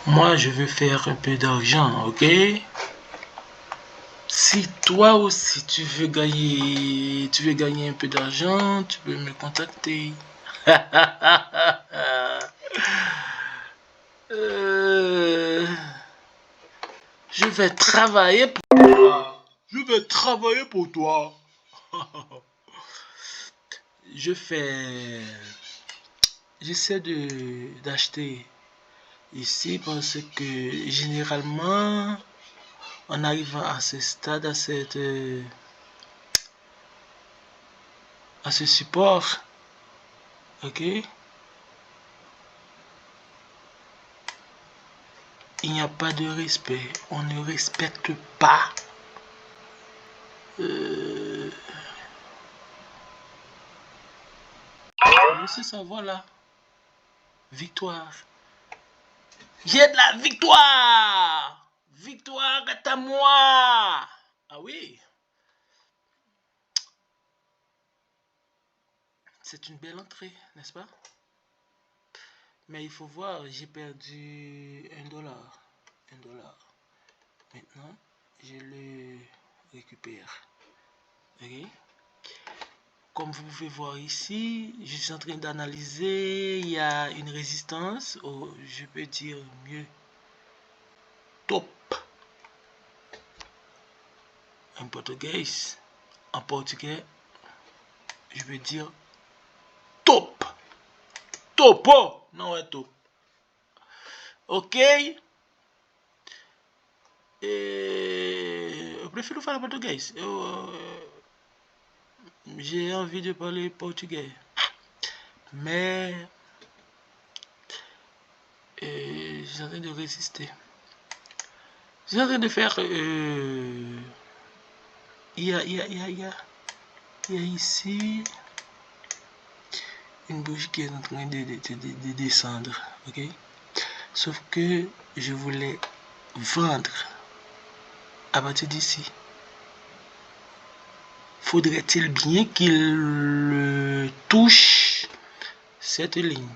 Moi, je veux faire un peu d'argent, ok? Si toi aussi tu veux gagner un peu d'argent, tu peux me contacter. Euh, je vais travailler pour toi. Je vais travailler pour toi. Je fais, j'essaie d'acheter ici parce que généralement, en arrivant à ce stade, à ce support, ok, il n'y a pas de respect. On ne respecte pas. C'est ça, voilà. Victoire. J'ai de la victoire. Victoire est à moi. Ah oui. C'est une belle entrée, n'est-ce pas? Mais il faut voir, j'ai perdu $1. $1. Maintenant, je le récupère. Ok? Comme vous pouvez voir ici, je suis en train d'analyser. Il y a une résistance, ou je peux dire mieux, top. En portugais, je veux dire top. Topo, não é top. Ok? Eu prefiro falar português. J'ai envie de parler portugais. Mais je suis en train de résister. Je suis en train de faire... il y a ici une bougie qui est en train de descendre. Ok? Sauf que je voulais vendre à partir d'ici. Faudrait-il bien qu'il touche cette ligne?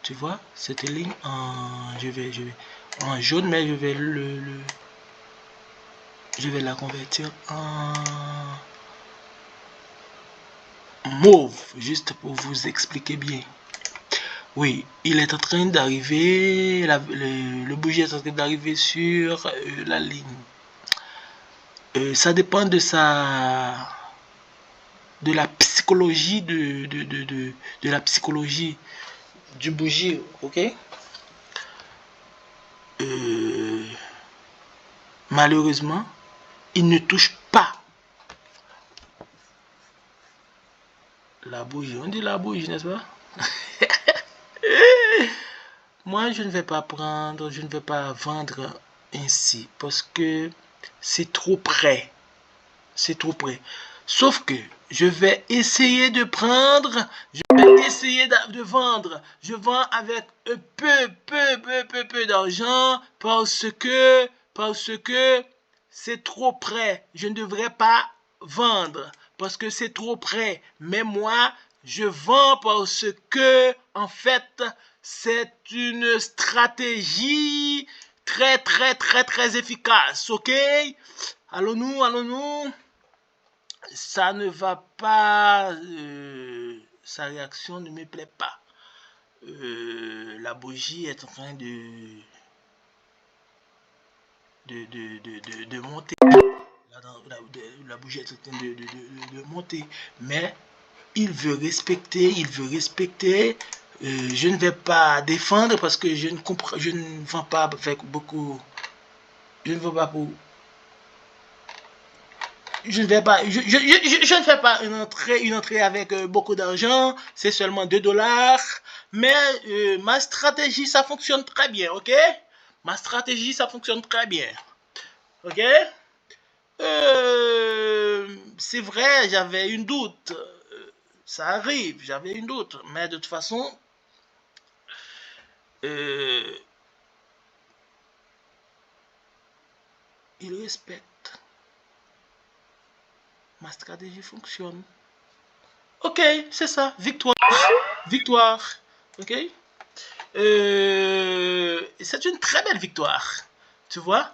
Tu vois, cette ligne en, je vais en jaune, mais je vais la convertir en mauve, juste pour vous expliquer bien. Oui, il est en train d'arriver, le bougie est en train d'arriver sur la ligne. Ça dépend de la psychologie de la psychologie du bougie, ok? Malheureusement, il ne touche pas la bougie. On dit la bougie, n'est-ce pas? Moi, je ne vais pas prendre, je ne vais pas vendre ainsi parce que c'est trop près. C'est trop près. Sauf que je vais essayer de prendre, je vais essayer de vendre. Je vends avec un peu d'argent parce que c'est trop près. Je ne devrais pas vendre parce que c'est trop près. Mais moi, je vends parce que, en fait, c'est une stratégie très efficace. Ok? Allons-nous. Ça ne va pas. Sa réaction ne me plaît pas. La bougie est en train de monter. La bougie est en train de monter. Mais il veut respecter. Je ne vais pas défendre parce que je ne vends pas avec beaucoup. Je ne vends pas pour. Je ne fais pas une entrée avec beaucoup d'argent. C'est seulement $2. Mais ma stratégie, ça fonctionne très bien, ok? Ma stratégie, ça fonctionne très bien. Ok? C'est vrai, j'avais une doute. Ça arrive, j'avais une doute. Mais de toute façon, il respecte. Ma stratégie fonctionne. Ok, c'est ça. Victoire. Ok? c'est une très belle victoire. Tu vois?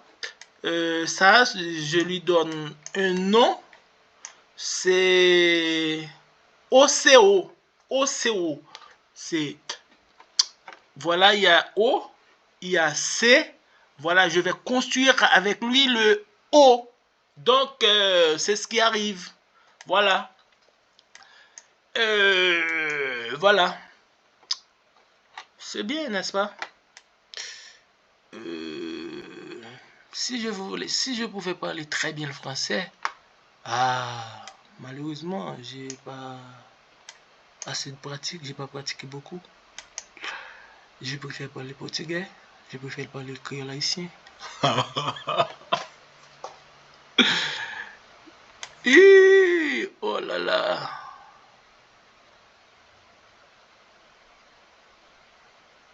Ça, je lui donne un nom. C'est OCO. OCO. C'est... Voilà, il y a O, il y a C. Voilà, je vais construire avec lui le O. Donc, c'est ce qui arrive. Voilà. Voilà. C'est bien, n'est-ce pas? Si je pouvais parler très bien le français, malheureusement, j'ai pas assez de pratique, j'ai pas pratiqué beaucoup. Je préfère parler portugais, je préfère parler le créole haïtien. Oh là là.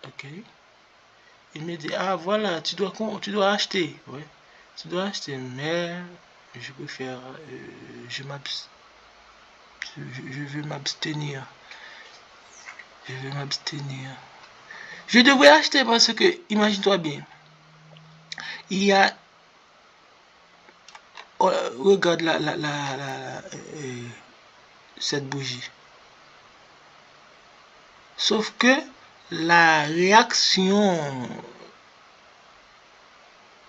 Ok. Il me dit, voilà, tu dois acheter. Ouais, tu dois acheter, mais je préfère, je veux m'abstenir. Je veux m'abstenir. Je devrais acheter parce que, imagine-toi bien, il y a, regarde cette bougie. Sauf que la réaction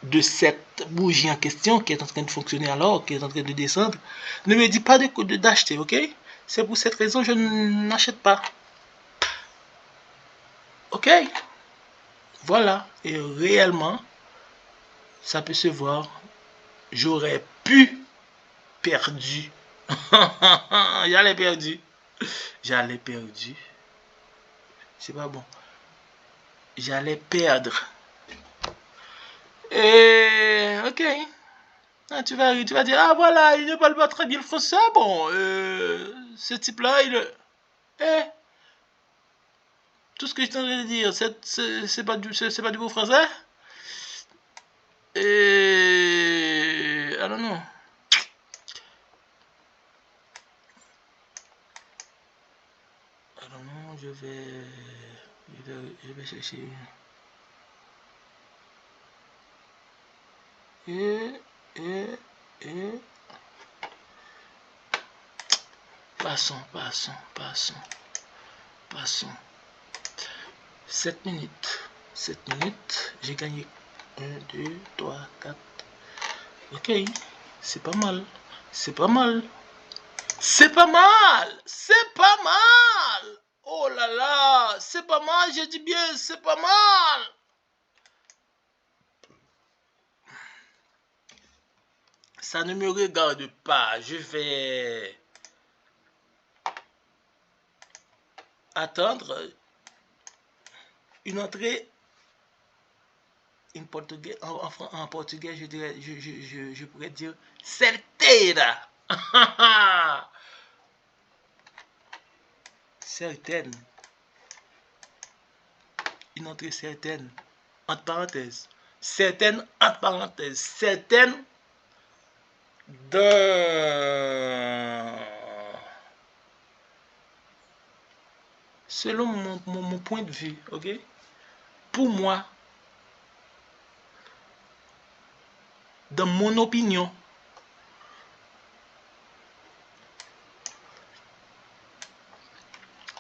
de cette bougie en question qui est en train de fonctionner alors, qui est en train de descendre, ne me dit pas d'acheter, ok? C'est pour cette raison que je n'achète pas. Ok? Voilà. Et réellement, ça peut se voir. J'aurais pu perdu. J'allais perdu. J'allais perdu. C'est pas bon. J'allais perdre. Et ok. Tu vas dire, voilà, il ne parle pas très bien le français. Bon, ce type-là, tout ce que je t'en train de dire, c'est pas du beau français. Et... I don't know. I don't know, je vais chercher. Et... Passons. 7 minutes. 7 minutes. J'ai gagné 1, 2, 3, 4. Ok. C'est pas mal. C'est pas mal. C'est pas mal. C'est pas mal. Oh là là. C'est pas mal. J'ai dit bien. C'est pas mal. Ça ne me regarde pas. Je vais attendre une entrée en portugais, je pourrais dire certeira. Certaine. Une entrée certaine. Entre parenthèses. Certaine, entre parenthèses. Certaine selon mon point de vue, ok? Pour moi, dans mon opinion,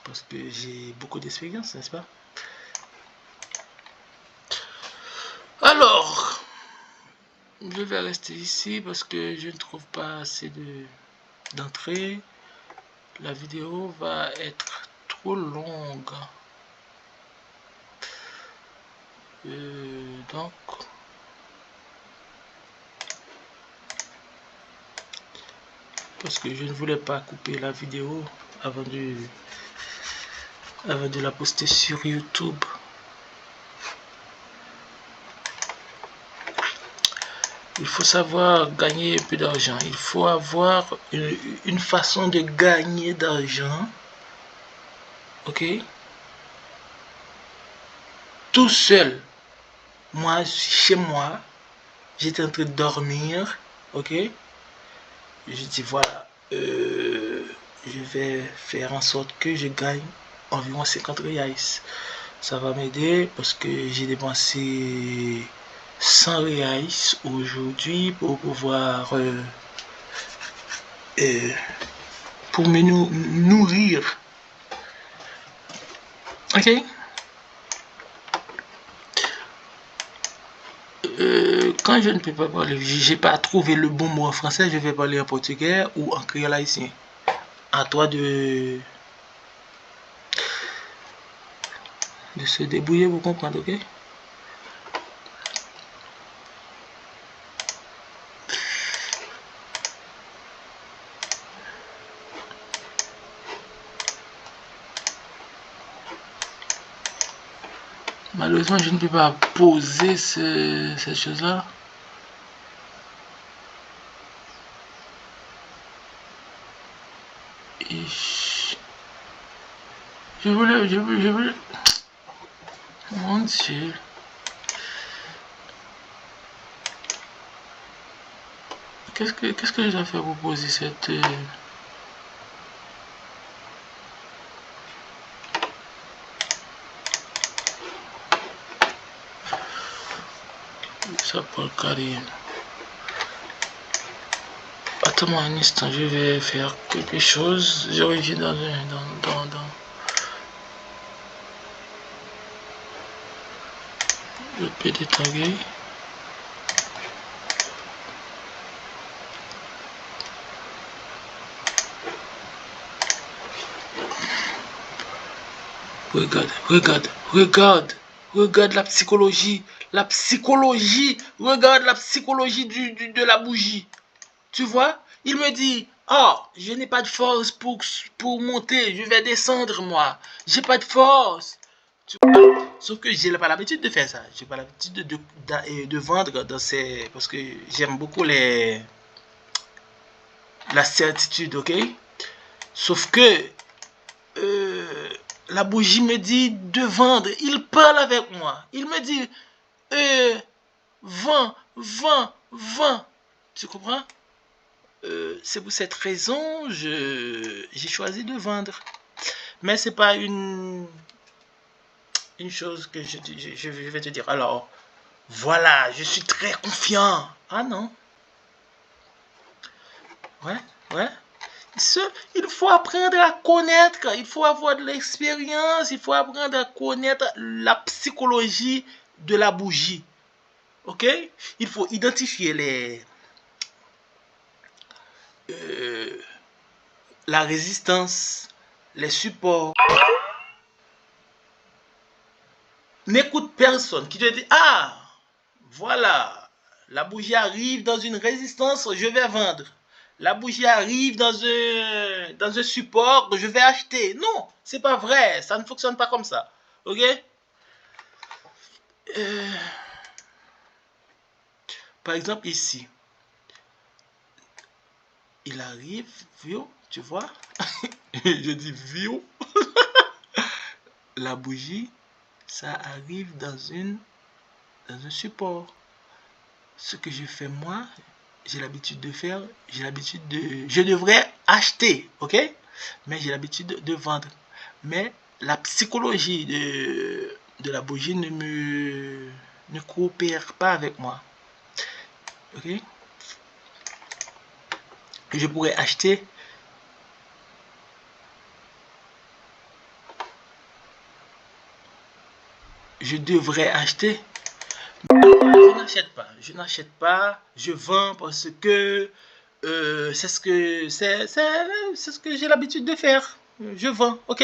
parce que j'ai beaucoup d'expérience, n'est-ce pas? Alors, je vais rester ici parce que je ne trouve pas assez d'entrée. La vidéo va être trop longue. Donc, parce que je ne voulais pas couper la vidéo avant de la poster sur YouTube. Il faut savoir gagner un peu d'argent. Il faut avoir une façon de gagner d'argent. Ok? Tout seul. Moi, chez moi, j'étais en train de dormir. Ok? Je dis voilà. Je vais faire en sorte que je gagne environ 50 reais. Ça va m'aider parce que j'ai dépensé 100 reais aujourd'hui pour pouvoir pour me nourrir. Ok. Quand je ne peux pas parler, j'ai pas trouvé le bon mot en français, je vais parler en portugais ou en créole haïtien. À toi de se débrouiller pour comprendre, ok? Malheureusement, je ne peux pas poser cette chose-là. Je voulais. Mon Dieu. Qu'est-ce que je dois faire pour poser cette... Ça pour le carré. Attends-moi un instant, je vais faire quelque chose. Je reviens dans le PD tagué. Regarde la psychologie. Regarde la psychologie de la bougie. Tu vois, il me dit, oh, je n'ai pas de force pour monter, je vais descendre moi. J'ai pas de force. Tu vois? Sauf que j'ai pas l'habitude de faire ça. J'ai pas l'habitude de vendre dans ces... Parce que j'aime beaucoup la certitude, ok? Sauf que la bougie me dit de vendre. Il parle avec moi. Il me dit, vends. Tu comprends? C'est pour cette raison j'ai choisi de vendre. Mais c'est pas une chose que je vais te dire. Alors, voilà, je suis très confiant. Ah non. Ouais. Il faut apprendre à connaître, il faut avoir de l'expérience, il faut apprendre à connaître la psychologie de la bougie. Ok? Il faut identifier la résistance, les supports. N'écoute personne qui te dit, ah, voilà, la bougie arrive dans une résistance, je vais vendre. La bougie arrive dans un support, je vais acheter. Non, c'est pas vrai, ça ne fonctionne pas comme ça. Ok? Par exemple ici, il arrive, vieux, tu vois? Je dis vieux. La bougie, ça arrive dans un support. Ce que je fais moi, j'ai l'habitude de faire, je devrais acheter, ok? Mais j'ai l'habitude de vendre. Mais la psychologie de la bougie ne coopère pas avec moi, ok? Je pourrais acheter. Je devrais acheter. Je n'achète pas, je vends parce que c'est ce que j'ai l'habitude de faire. Je vends, ok?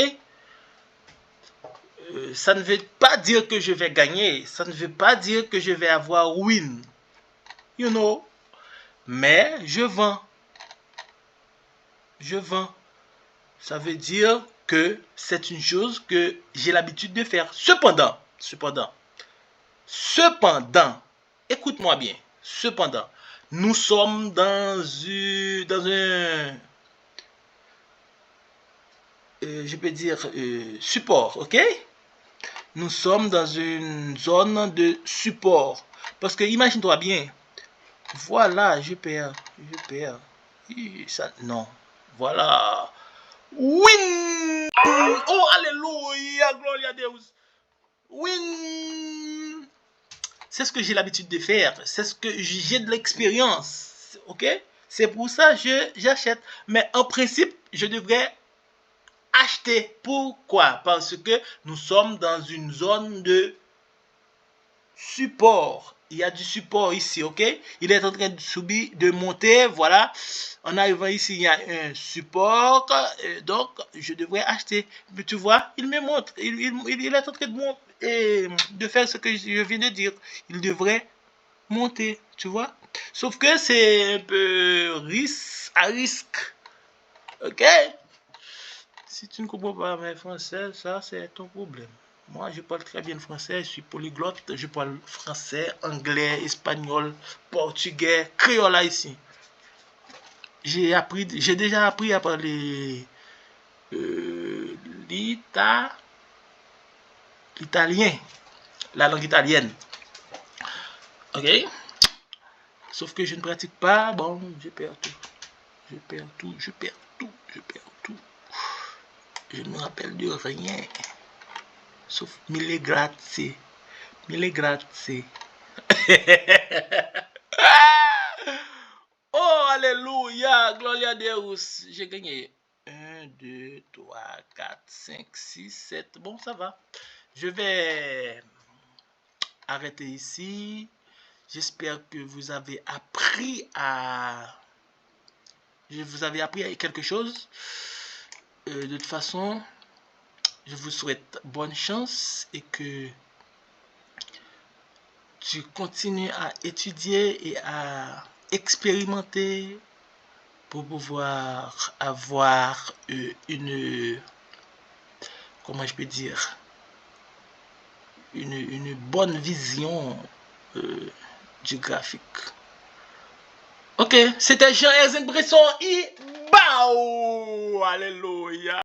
Ça ne veut pas dire que je vais gagner, ça ne veut pas dire que je vais avoir win, you know. Mais je vends. Ça veut dire que c'est une chose que j'ai l'habitude de faire. Cependant, écoute-moi bien. Cependant, nous sommes dans un je peux dire support, ok? Nous sommes dans une zone de support. Parce que imagine-toi bien, voilà, je perds. Ça, non, voilà. Win! Oh, alléluia, gloria a Deus. Oui, c'est ce que j'ai l'habitude de faire. C'est ce que j'ai de l'expérience. Ok? C'est pour ça que j'achète. Mais en principe, je devrais acheter. Pourquoi? Parce que nous sommes dans une zone de support. Il y a du support ici, ok? Il est en train de subir, de monter, voilà. En arrivant ici, il y a un support, donc je devrais acheter. Mais tu vois, il me montre, il est en train de faire ce que je viens de dire. Il devrait monter, tu vois? Sauf que c'est un peu à risque, ok? Si tu ne comprends pas mes français, ça c'est ton problème. Moi, je parle très bien français, je suis polyglotte, je parle français, anglais, espagnol, portugais, créole ici. J'ai déjà appris à parler euh, l'italien, la langue italienne. Ok? Sauf que je ne pratique pas, bon, je perds tout. Je perds tout, je perds tout, je perds tout. Je ne me rappelle de rien. Sauf mille grazie. Mille grazie. Oh, alléluia, gloria a Deus. J'ai gagné. 1, 2, 3, 4, 5, 6, 7. Bon, ça va. Je vais arrêter ici. J'espère que vous avez appris à... Vous avez appris quelque chose. De toute façon, je vous souhaite bonne chance et que tu continues à étudier et à expérimenter pour pouvoir avoir comment je peux dire, une bonne vision du graphique. Ok, c'était Jean-Herzen Bresson et Bao! Alléluia!